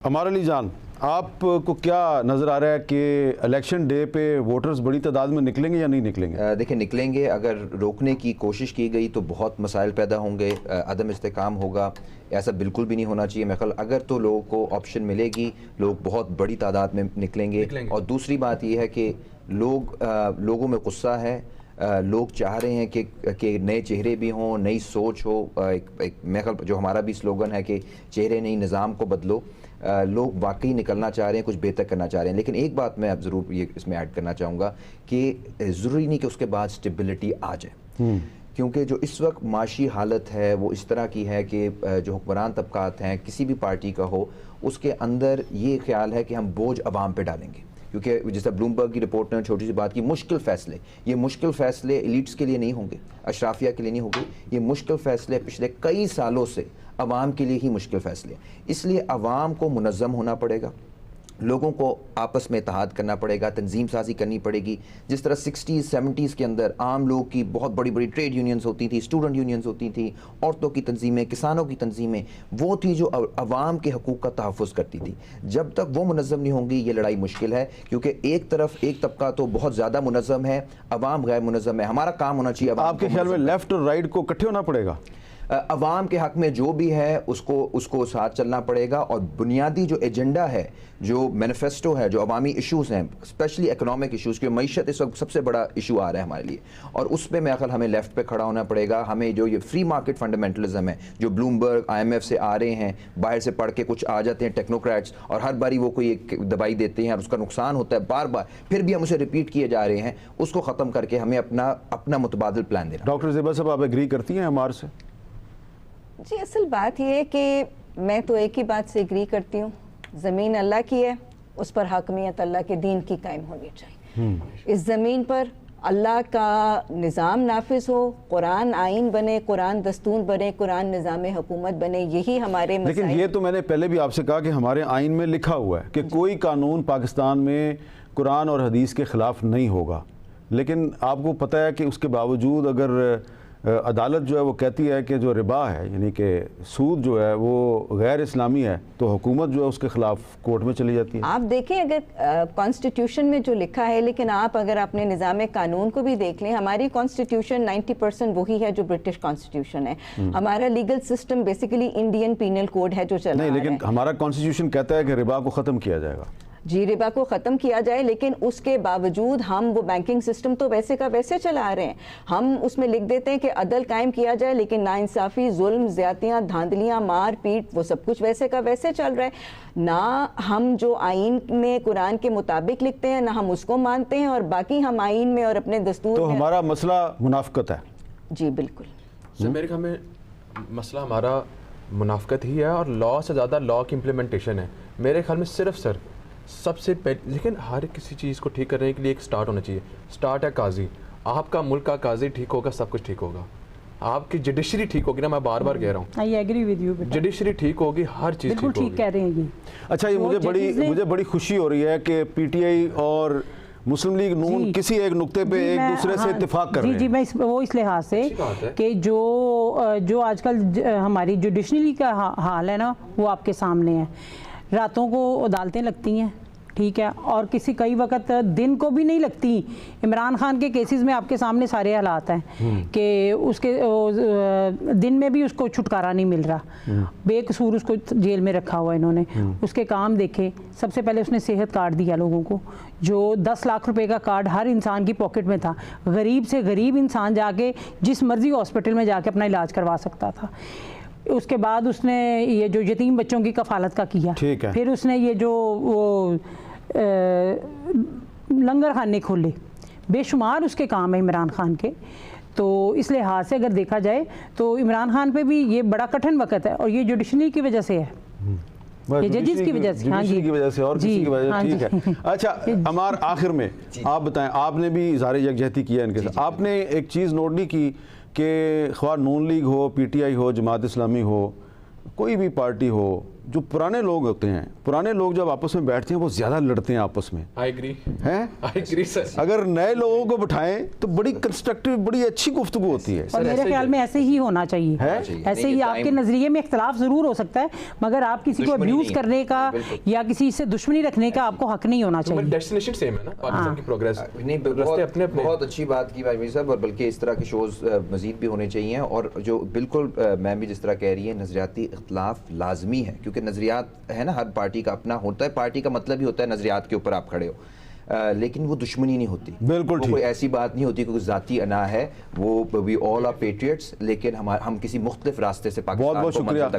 अमार अली जान, आपको क्या नज़र आ रहा है कि इलेक्शन डे पे वोटर्स बड़ी तादाद में निकलेंगे या नहीं निकलेंगे? देखिए, निकलेंगे। अगर रोकने की कोशिश की गई तो बहुत मसाइल पैदा होंगे, अदम इस्तेकाम होगा। ऐसा बिल्कुल भी नहीं होना चाहिए। मेरे ख्याल अगर तो लोगों को ऑप्शन मिलेगी, लोग बहुत बड़ी तादाद में निकलेंगे। और दूसरी बात यह है कि लोगों में गुस्सा है। लोग चाह रहे हैं कि नए चेहरे भी हों, नई सोच हो। मेरे ख्याल जो हमारा भी स्लोगन है कि चेहरे नहीं निज़ाम को बदलो। लोग वाकई निकलना चाह रहे हैं, कुछ बेहतर करना चाह रहे हैं। लेकिन एक बात मैं अब ज़रूर ये इसमें ऐड करना चाहूँगा कि ज़रूरी नहीं कि उसके बाद स्टेबिलिटी आ जाए, क्योंकि जो इस वक्त माशी हालत है वो इस तरह की है कि जो हुक्मरान तबकात हैं किसी भी पार्टी का हो, उसके अंदर ये ख्याल है कि हम बोझ अवाम पे डालेंगे। क्योंकि जैसा ब्लूमबर्ग की रिपोर्ट ने छोटी सी बात की, ये मुश्किल फ़ैसले एलिट्स के लिए नहीं होंगे, अशराफिया के लिए नहीं होंगे। ये मुश्किल फ़ैसले पिछले कई सालों से अवाम के लिए ही मुश्किल फ़ैसले। इसलिए अवाम को मुनज़्ज़म होना पड़ेगा, लोगों को आपस में इत्तेहाद करना पड़ेगा, तंजीम साजी करनी पड़ेगी। जिस तरह 60s 70s के अंदर आम लोग की बहुत बड़ी बड़ी ट्रेड यूनियंस होती थी, स्टूडेंट यूनियंस होती थी, औरतों की तंजीमें, किसानों की तंजीमें, वो थी जो अवाम के हकूक़ का तहफ़्फ़ुज़ करती थी। जब तक वो मुनज़्ज़म नहीं होंगी ये लड़ाई मुश्किल है, क्योंकि एक तरफ एक तबका तो बहुत ज़्यादा मुनज़्ज़म है, अवाम गैर मुनज़्ज़म है। हमारा काम होना चाहिए। आपके ख्याल में लेफ्ट और राइट को इकट्ठे होना पड़ेगा? अवाम के हक़ में जो भी है उसको साथ चलना पड़ेगा। और बुनियादी जो एजेंडा है, जो मैनिफेस्टो है, जो अवामी इशूज़ हैं, स्पेशली इकोनॉमिक इशूज़, क्योंकि मईशत इस वक्त सबसे बड़ा इशू आ रहा है हमारे लिए, और उस पर मेरा ख्याल हमें लेफ़्ट पे खड़ा होना पड़ेगा। हमें जो ये फ्री मार्केट फंडामेंटलिज्म है, जो ब्लूमबर्ग IMF से आ रहे हैं, बाहर से पढ़ के कुछ आ जाते हैं टेक्नोक्रेट्स, और हर बारी वो कोई एक दवाई देते हैं और उसका नुकसान होता है बार बार, फिर भी हम उसे रिपीट किए जा रहे हैं। उसको ख़त्म करके हमें अपना मुतबादिल प्लान देना। डॉक्टर ज़ेबा साहब, आप एग्री करती हैं हमारे से? जी, असल बात यह है कि मैं तो एक ही बात से एग्री करती हूँ, ज़मीन अल्लाह की है, उस पर हाकमियत अल्लाह के दीन की कायम होनी चाहिए। इस ज़मीन पर अल्लाह का निज़ाम नाफिज हो, कुरान आइन बने, कुरान दस्तूर बने, कुरान निज़ाम हुकूमत बने, यही हमारे मसाइल। लेकिन ये तो मैंने पहले भी आपसे कहा कि हमारे आइन में लिखा हुआ है कि कोई कानून पाकिस्तान में कुरान और हदीस के ख़िलाफ़ नहीं होगा। लेकिन आपको पता है कि उसके बावजूद अगर अदालत जो है वो कहती है कि जो रिबा है, यानी कि सूद जो है वो गैर इस्लामी है, तो हुकूमत जो है उसके ख़िलाफ़ कोर्ट में चली जाती है। आप देखें, अगर कॉन्स्टिट्यूशन में जो लिखा है, लेकिन आप अगर अपने निज़ाम कानून को भी देख लें, हमारी कॉन्स्टिट्यूशन 90% वही है जो ब्रिटिश कॉन्स्टिट्यूशन है। हमारा legal system basically Indian penal code है जो चल रहा है। नहीं, लेकिन हमारा कॉन्स्टिट्यूशन कहता है कि रिबा को ख़त्म किया जाएगा। जी, रिबा को ख़त्म किया जाए, लेकिन उसके बावजूद हम वो बैंकिंग सिस्टम तो वैसे का वैसे चला रहे हैं। हम उसमें लिख देते हैं कि अदल कायम किया जाए, लेकिन नाइंसाफ़ी, जुल्म, ज़्यादतियाँ, धांधलियाँ, मार पीट, वो सब कुछ वैसे का वैसे चल रहा है। ना हम जो आइन में कुरान के मुताबिक लिखते हैं, ना हम उसको मानते हैं, और बाकी हम आइन में और अपने दस्तूर तो में। हमारा मसला मुनाफ़क़त है। जी बिल्कुल सर, मेरे ख्याल में मसला हमारा मुनाफ़क़त ही है, और लॉ से ज़्यादा लॉ की इम्प्लीमेंटेशन है मेरे ख्याल में। सिर्फ सर सबसे पहले, लेकिन हर किसी चीज़ को ठीक करने के लिए एक स्टार्ट होना चाहिए। स्टार्ट है काजी। आपका मुल्क का काजी ठीक होगा, सब कुछ ठीक होगा। आपकी जुडिशरी ठीक होगी ना, मैं बार बार कह रहा हूँ, I agree with you. Judiciary ठीक होगी, हर चीज़ बिल्कुल ठीक कह रहे हैं ये। अच्छा, ये मुझे बड़ी खुशी हो रही है कि PTI और मुस्लिम लीग नून किसी एक नुक्ते पे एक दूसरे से इत्तेफाक कर रहे हैं। जी, मैं इस लिहाज से कि जो आजकल हमारी जुडिशरी का हाल है ना, वो आपके सामने है। रातों को अदालतें लगती हैं, ठीक है, और कई वक्त दिन को भी नहीं लगती। इमरान खान के केसेस में आपके सामने सारे हालात हैं कि उसके दिन में भी उसको छुटकारा नहीं मिल रहा, बेकसूर उसको जेल में रखा हुआ इन्होंने। उसके काम देखे, सबसे पहले उसने सेहत कार्ड दिया लोगों को, जो 10 लाख रुपए का कार्ड हर इंसान की पॉकेट में था। गरीब से गरीब इंसान जाके जिस मर्जी हॉस्पिटल में जाके अपना इलाज करवा सकता था। उसके बाद उसने ये जो यतीम बच्चों की कफालत का किया, फिर उसने ये जो वो लंगर खाने खोले, बेशुमार उसके काम है इमरान खान के। तो इस लिहाज से अगर देखा जाए तो इमरान खान पे भी ये बड़ा कठिन वक्त है, और ये जुडिशरी की वजह से है, ये जजेस की वजह से। हाँ जी, की वजह से और किसी की वजह से, ठीक है। अच्छा अमार, आखिर में आप बताएं, आपने भी इज़हार यकजहती किया इनके साथ, आपने एक चीज़ नोट नहीं की कि ख्वाह नून लीग हो, PTI हो, जमात इस्लामी हो, कोई भी पार्टी हो, जो पुराने लोग होते हैं, पुराने लोग जब आपस में बैठते हैं वो ज़्यादा लड़ते हैं आपस में, आई एग्री, हैं? I agree sir. अगर नए लोगों को बिठाएं तो बड़ी कंस्ट्रक्टिव, बड़ी अच्छी गुफ्तगू होती है। और मेरे ख्याल में ऐसे ही होना चाहिए, ऐसे ही। आपके नजरिए में इख्तलाफ जरूर हो सकता है, मगर आप किसी को अब्यूज करने का या किसी से दुश्मनी रखने का आपको हक नहीं होना चाहिए। डेस्टिनेशन सेम है ना, पाकिस्तान की प्रोग्रेस नहीं, बहुत अच्छी बात की भाई मीर साहब, और बल्कि इस तरह के शोज़ मज़ीद भी होने चाहिए। और जो बिल्कुल मैम भी जिस तरह कह रही है, नज़रियाती इख्तलाफ लाजमी है, क्योंकि नज़रियात है ना, हर पार्टी का अपना होता है, पार्टी का मतलब ही होता है नज़रियात के ऊपर आप खड़े हो, लेकिन वो दुश्मनी नहीं होती, बिल्कुल कोई ऐसी बात नहीं होती, कोई ज़ाती अना है, वो वी ऑल आर पेट्रियट्स, लेकिन हम किसी मुख्तलिफ रास्ते से पाकिस्तान बहुत को शुक्रिया। मंजिल तक